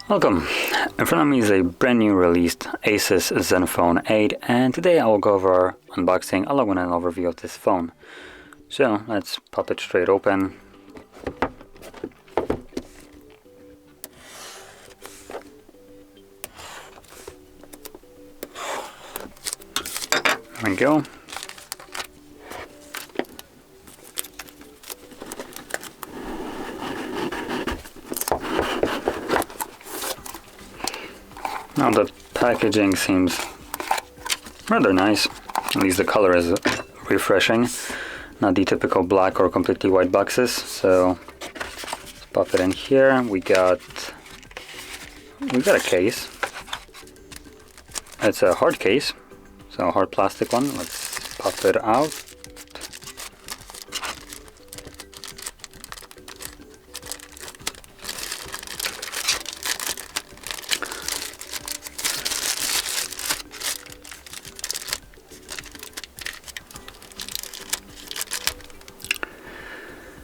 Welcome! In front of me is a brand new released ASUS Zenfone 8, and today I will go over unboxing along with an overview of this phone. So let's pop it straight open. There we go. Now the packaging seems rather nice, at least the color is refreshing, not the typical black or completely white boxes. So let's pop it in here. We got a case. It's a hard case, so a hard plastic one. Let's pop it out.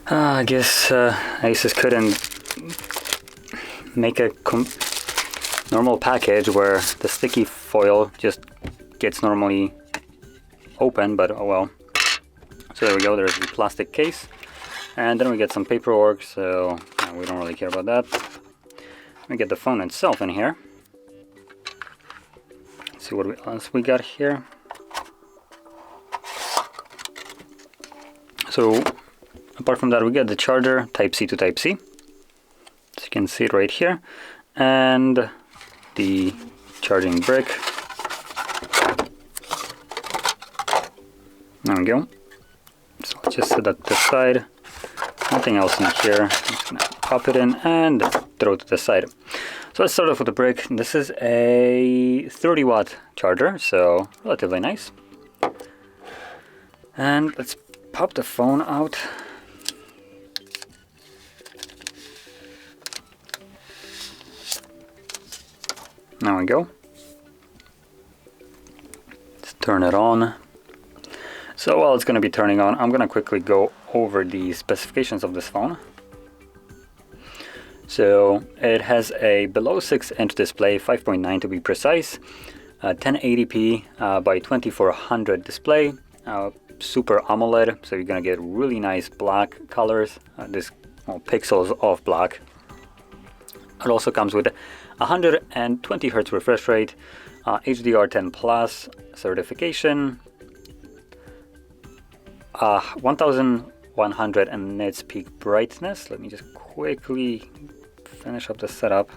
I guess ASUS couldn't make a normal package where the sticky foil just gets normally open, but oh well. So there we go, there's the plastic case. And then we get some paperwork, so we don't really care about that. We get the phone itself in here. Let's see what else we got here. So apart from that, we get the charger, Type-C to Type-C. So you can see it right here. And the charging brick. There we go. So let's just set that to the side. Nothing else in here. I'm just gonna pop it in and throw it to the side. So let's start off with the brick. This is a 30-watt charger, so relatively nice. And let's pop the phone out. There we go. Let's turn it on. So while it's going to be turning on, I'm going to quickly go over the specifications of this phone. So it has a below 6-inch display, 5.9 to be precise, 1080p by 2400 display, Super AMOLED, so you're going to get really nice black colors, pixels of black. It also comes with 120 Hz refresh rate, HDR10 Plus certification, 1100 nits peak brightness. Let me just quickly finish up the setup.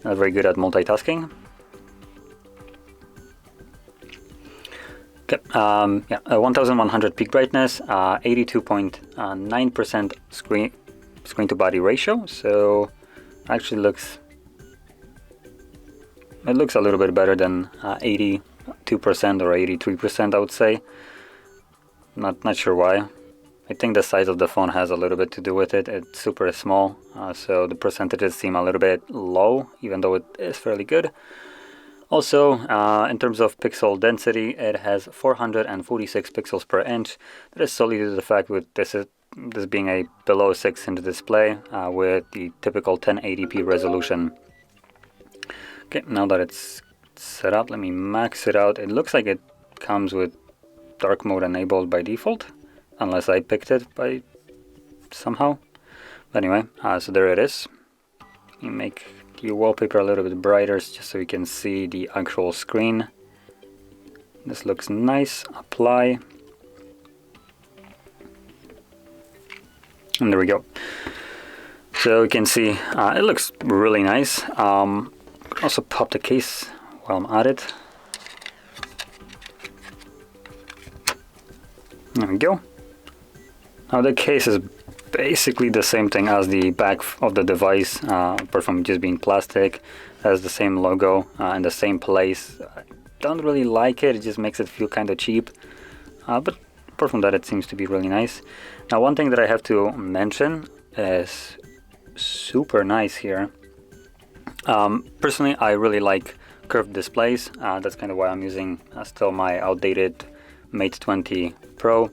Not very good at multitasking. Okay, 1100 peak brightness, 82.9% screen to body ratio. So actually looks a little bit better than 82% or 83%, I would say. Not sure why. I think the size of the phone has a little bit to do with it. It's super small, so the percentages seem a little bit low, even though it is fairly good. Also, in terms of pixel density, it has 446 pixels per inch. That is solely due to the fact with this being a below 6-inch display with the typical 1080p resolution. Okay, now that it's set up, let me max it out. It looks like it comes with dark mode enabled by default, unless I picked it by somehow. But anyway, so there it is. You make the wallpaper a little bit brighter just so you can see the actual screen. This looks nice. Apply. And there we go. So you can see it looks really nice. I can also pop the case while I'm at it. There we go. Now the case is basically the same thing as the back of the device, apart from just being plastic. It has the same logo in the same place. I don't really like it, it just makes it feel kind of cheap. But apart from that, it seems to be really nice. Now one thing that I have to mention is super nice here. Personally, I really like curved displays. That's kind of why I'm using still my outdated Mate 20 Pro.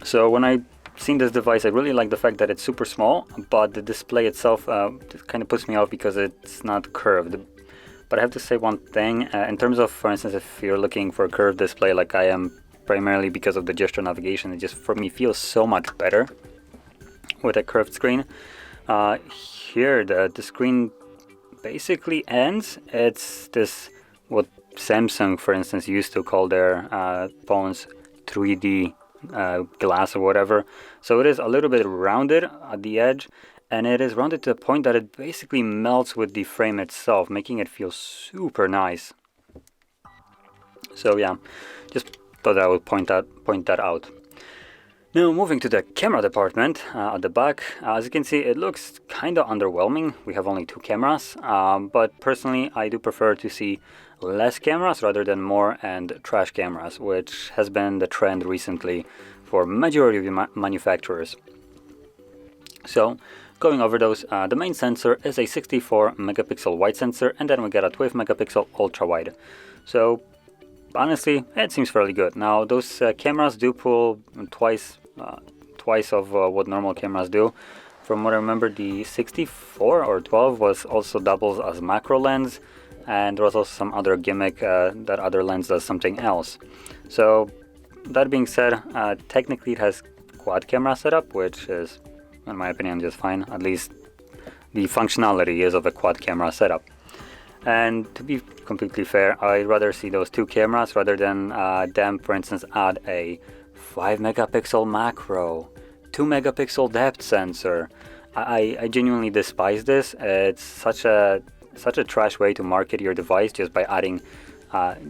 So when I seen this device, I really like the fact that it's super small, but the display itself kind of puts me off because it's not curved. But I have to say one thing, in terms of, for instance, if you're looking for a curved display like I am, primarily because of the gesture navigation, it just for me feels so much better with a curved screen. Here the screen basically ends. It's this, what Samsung, for instance, used to call their phones 3D glass or whatever. So it is a little bit rounded at the edge, and it is rounded to the point that it basically melts with the frame itself, making it feel super nice. So yeah, just thought I would point that out. Now moving to the camera department at the back, as you can see, it looks kind of underwhelming. We have only 2 cameras, but personally I do prefer to see less cameras rather than more and trash cameras, which has been the trend recently for majority of the manufacturers. So going over those, the main sensor is a 64 megapixel wide sensor, and then we got a 12 megapixel ultra wide. So honestly, it seems fairly good. Now those cameras do pull twice of what normal cameras do. From what I remember, the 64 or 12 was also doubles as macro lens, and there was also some other gimmick that other lens does something else. So that being said, technically it has quad camera setup, which is, in my opinion, just fine. At least the functionality is of a quad camera setup. And to be completely fair, I'd rather see those 2 cameras rather than them, for instance, add a 5 megapixel macro, 2 megapixel depth sensor. I genuinely despise this. It's such a trash way to market your device, just by adding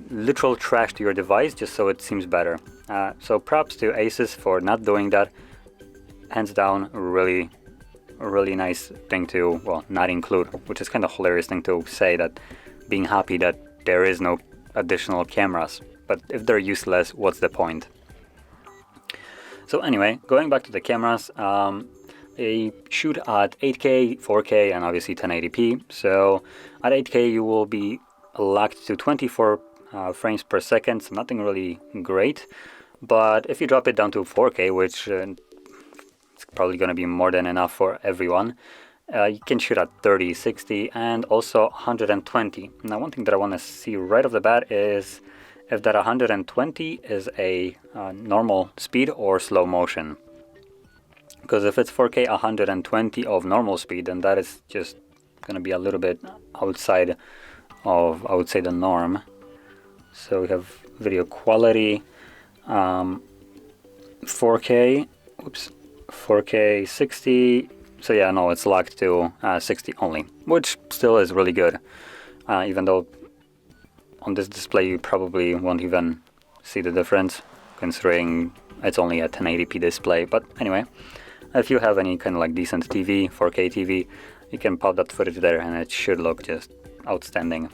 literal trash to your device just so it seems better. So props to ASUS for not doing that. Hands down, really nice thing to, well, not include, which is kind of hilarious thing to say, that being happy that there is no additional cameras. But if they're useless, what's the point? So anyway, going back to the cameras, they shoot at 8K, 4K, and obviously 1080p. So at 8K you will be locked to 24 frames per second, so nothing really great. But if you drop it down to 4K, which it's probably going to be more than enough for everyone, you can shoot at 30, 60, and also 120. Now one thing that I want to see right off the bat is if that 120 is a normal speed or slow motion. Because if it's 4K 120 of normal speed, then that is just going to be a little bit outside of, I would say, the norm. So we have video quality, 4K, 4K 60. So yeah, no, it's locked to 60 only, which still is really good, even though on this display you probably won't even see the difference, considering it's only a 1080p display. But anyway, if you have any kind of like decent TV, 4K TV, you can pop that footage there and it should look just outstanding.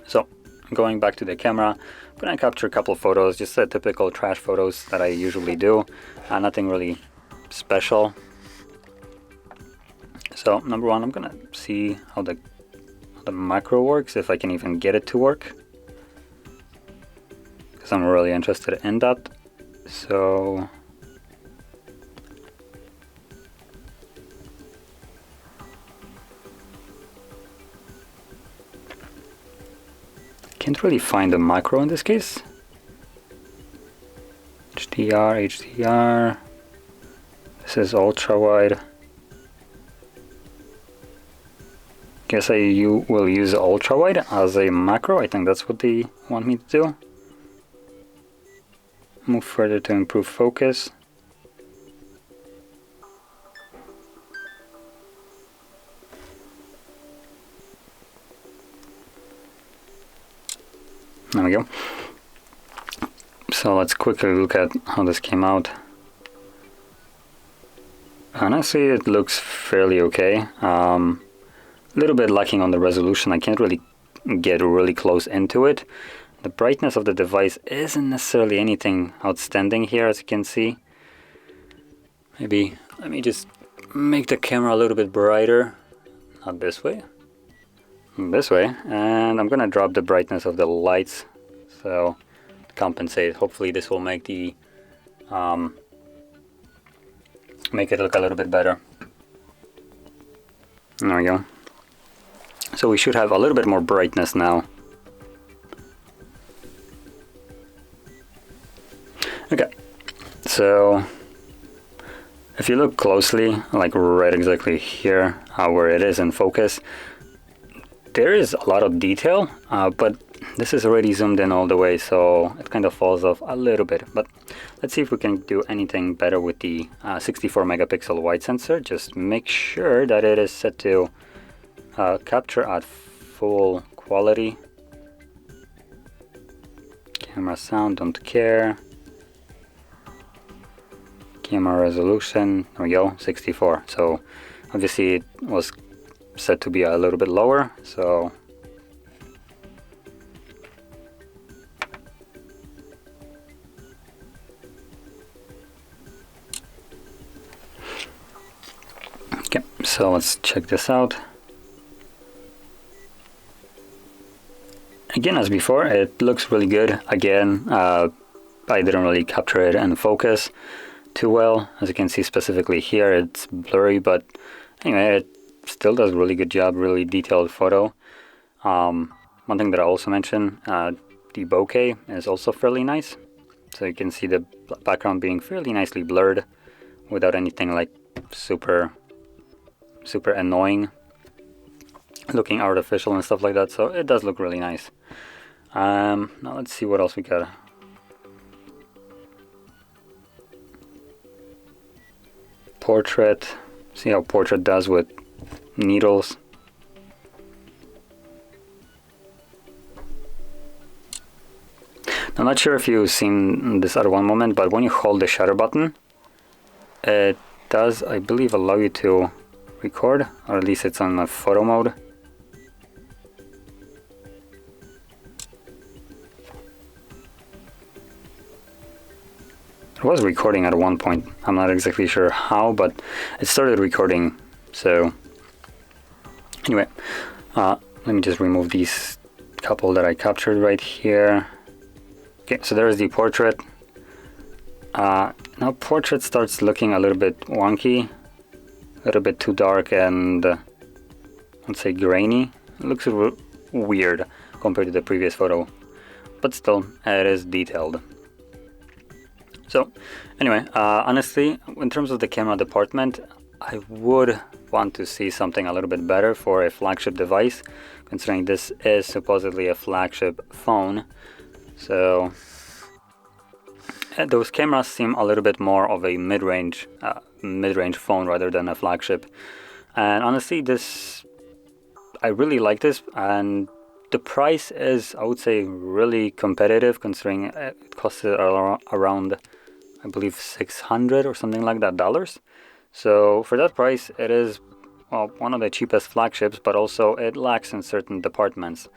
So going back to the camera, I'm gonna capture a couple of photos, just typical trash photos that I usually do, nothing really special. So number one, I'm gonna see how the macro works, if I can even get it to work, because I'm really interested in that. So can't really find the macro in this case. HDR. This is ultra wide. Guess you will use ultra wide as a macro. I think that's what they want me to do. Move further to improve focus. There we go. So let's quickly look at how this came out. Honestly, it looks fairly okay. A little bit lacking on the resolution. I can't really get really close into it. The brightness of the device isn't necessarily anything outstanding here, as you can see. Maybe let me just make the camera a little bit brighter. Not this way. This way. And I'm gonna drop the brightness of the lights so to compensate. Hopefully this will make the make it look a little bit better. There we go. So we should have a little bit more brightness now. Okay, so if you look closely, like right exactly here, where it is in focus, there is a lot of detail, but this is already zoomed in all the way, so it kind of falls off a little bit. But let's see if we can do anything better with the 64 megapixel wide sensor. Just make sure that it is set to capture at full quality. Camera sound, don't care. Camera resolution, there we go, 64. So obviously it was set to be a little bit lower, so okay, so let's check this out. Again, as before, it looks really good. Again, I didn't really capture it in focus too well. As you can see specifically here, it's blurry, but anyway, it still does a really good job, really detailed photo. One thing that I also mentioned, the bokeh is also fairly nice. So you can see the background being fairly nicely blurred without anything like super annoying looking artificial and stuff like that. So it does look really nice. Now let's see what else we got. Portrait. See how portrait does with needles. I'm not sure if you've seen this at one moment, but when you hold the shutter button, it does, I believe, allow you to record, or at least it's on a photo mode. It was recording at one point. I'm not exactly sure how, but it started recording. So anyway, let me just remove these couple that I captured right here. Okay, so there's the portrait. Now portrait starts looking a little bit wonky, a little bit too dark and let's say grainy. It looks weird compared to the previous photo, but still it is detailed. So anyway, honestly, in terms of the camera department, I would want to see something a little bit better for a flagship device, considering this is supposedly a flagship phone. So those cameras seem a little bit more of a mid-range phone rather than a flagship. And honestly, I really like this, and the price is, I would say, really competitive, considering it costs around, I believe, $600 or something like that dollars. So for that price, it is, well, one of the cheapest flagships, but also it lacks in certain departments.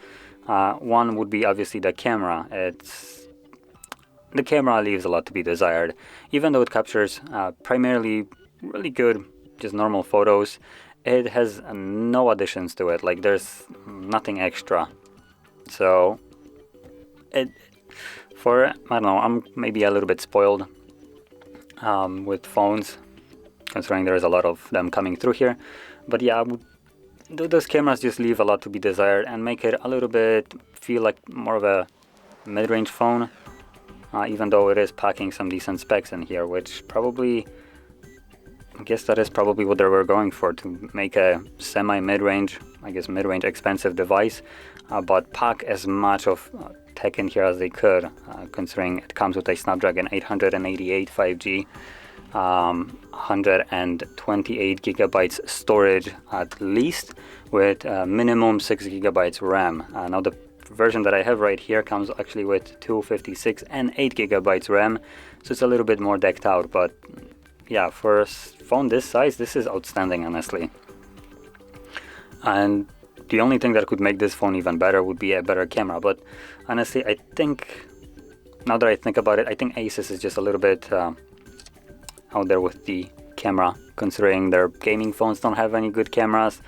One would be obviously the camera. The camera leaves a lot to be desired. Even though it captures primarily really good, just normal photos, it has no additions to it. Like, there's nothing extra. So I don't know, I'm maybe a little bit spoiled with phones, considering there's a lot of them coming through here. But yeah, those cameras just leave a lot to be desired and make it a little bit feel like more of a mid-range phone, even though it is packing some decent specs in here, which probably, I guess that is probably what they were going for, to make a semi-mid-range, I guess mid-range expensive device, but pack as much of tech in here as they could, considering it comes with a Snapdragon 888 5G, 128 gigabytes storage at least, with minimum 6 gigabytes RAM. Now the version that I have right here comes actually with 256 and 8 gigabytes RAM, so it's a little bit more decked out, but yeah, for a phone this size, this is outstanding, honestly. And the only thing that could make this phone even better would be a better camera, but honestly, I think, now that I think about it, I think ASUS is just a little bit out there with the camera, considering their gaming phones don't have any good cameras,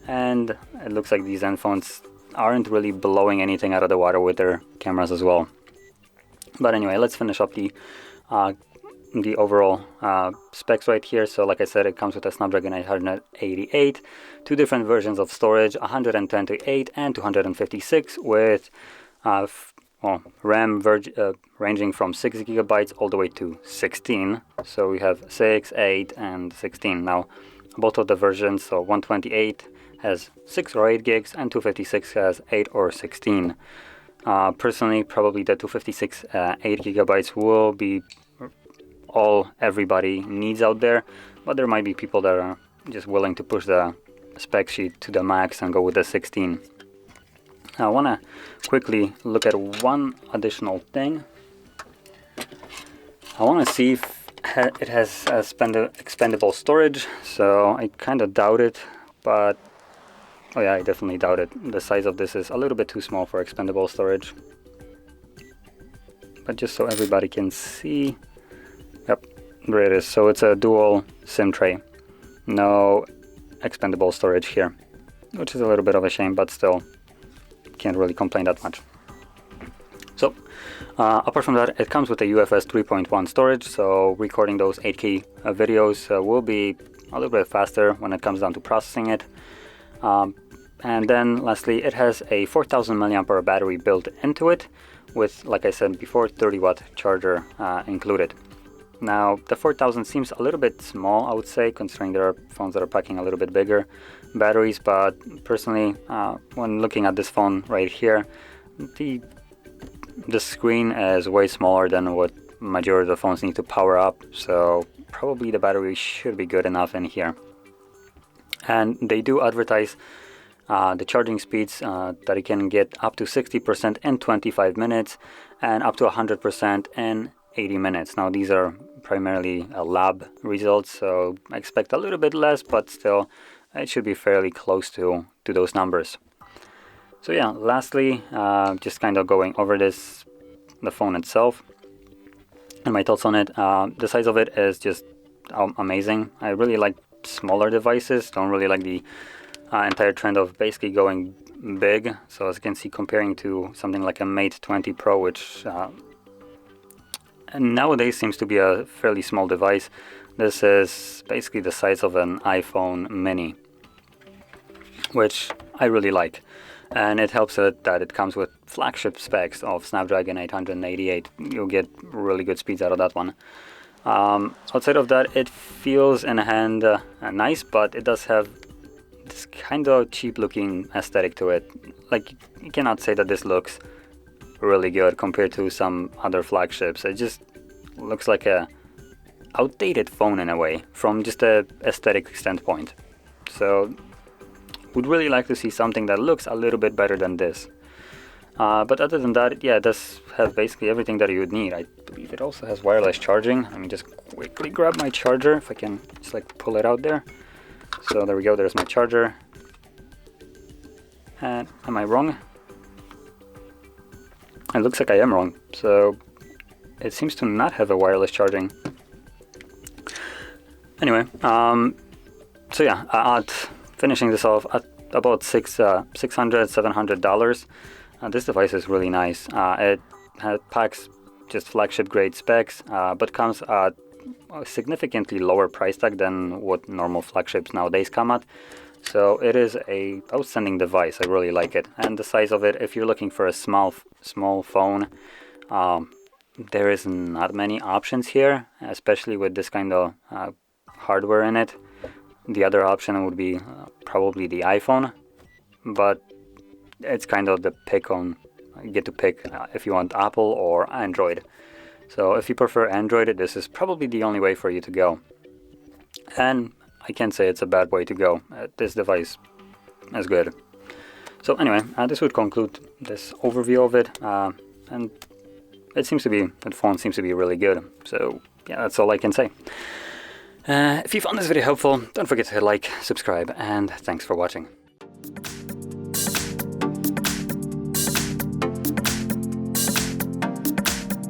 and it looks like these Zenfones aren't really blowing anything out of the water with their cameras as well. But anyway, let's finish up the the overall specs right here. So like I said, it comes with a Snapdragon 888, 2 different versions of storage, 128 and 256 with RAM ranging from 6 gigabytes all the way to 16. So we have 6, 8 and 16. Now both of the versions, so 128 has 6 or 8 gigs and 256 has 8 or 16. Personally, probably the 256 8 gigabytes will be all everybody needs out there, but there might be people that are just willing to push the spec sheet to the max and go with the 16. Now, I want to quickly look at one additional thing. I want to see if it has expandable storage, so I kind of doubt it, but oh yeah, I definitely doubt it. The size of this is a little bit too small for expandable storage. But just so everybody can see, yep, there it is. So it's a dual SIM tray. No expandable storage here, which is a little bit of a shame, but still can't really complain that much. So apart from that, it comes with a UFS 3.1 storage, so recording those 8K videos will be a little bit faster when it comes down to processing it. And then lastly, it has a 4000 mAh battery built into it with, like I said before, 30-watt charger included. Now the 4000 seems a little bit small, I would say, considering there are phones that are packing a little bit bigger batteries, but personally, when looking at this phone right here, the screen is way smaller than what majority of the phones need to power up, so probably the battery should be good enough in here. And they do advertise the charging speeds that it can get up to 60% in 25 minutes and up to 100% in 80 minutes. Now these are primarily lab results, so I expect a little bit less, but still it should be fairly close to those numbers. So yeah, lastly, just kind of going over the phone itself and my thoughts on it. The size of it is just amazing. I really like smaller devices, don't really like the entire trend of basically going big. So as you can see, comparing to something like a Mate 20 Pro, which nowadays seems to be a fairly small device, this is basically the size of an iPhone mini, which I really like. And it helps that it comes with flagship specs of Snapdragon 888. You'll get really good speeds out of that one. Outside of that, it feels in hand nice, but it does have this kind of cheap looking aesthetic to it. Like, you cannot say that this looks really good compared to some other flagships. It just looks like a outdated phone in a way from just a aesthetic standpoint. So would really like to see something that looks a little bit better than this. But other than that, yeah, it does have basically everything that you would need. I believe it also has wireless charging. Let me just quickly grab my charger, if I can just like pull it out there. So there we go, there's my charger. And am I wrong? It looks like I am wrong. So it seems to not have a wireless charging. Anyway, so yeah, finishing this off at about $700. This device is really nice. It packs just flagship grade specs, but comes at a significantly lower price tag than what normal flagships nowadays come at. So it is a outstanding device. I really like it. And the size of it, if you're looking for a small phone, there is not many options here, especially with this kind of hardware in it. The other option would be probably the iPhone, but it's kind of the pick on, you get to pick if you want Apple or Android. So if you prefer Android, this is probably the only way for you to go. And I can't say it's a bad way to go. This device is good. So anyway, this would conclude this overview of it. And it seems to be, the phone seems to be really good. So yeah, that's all I can say. If you found this video helpful, don't forget to hit like, subscribe, and thanks for watching.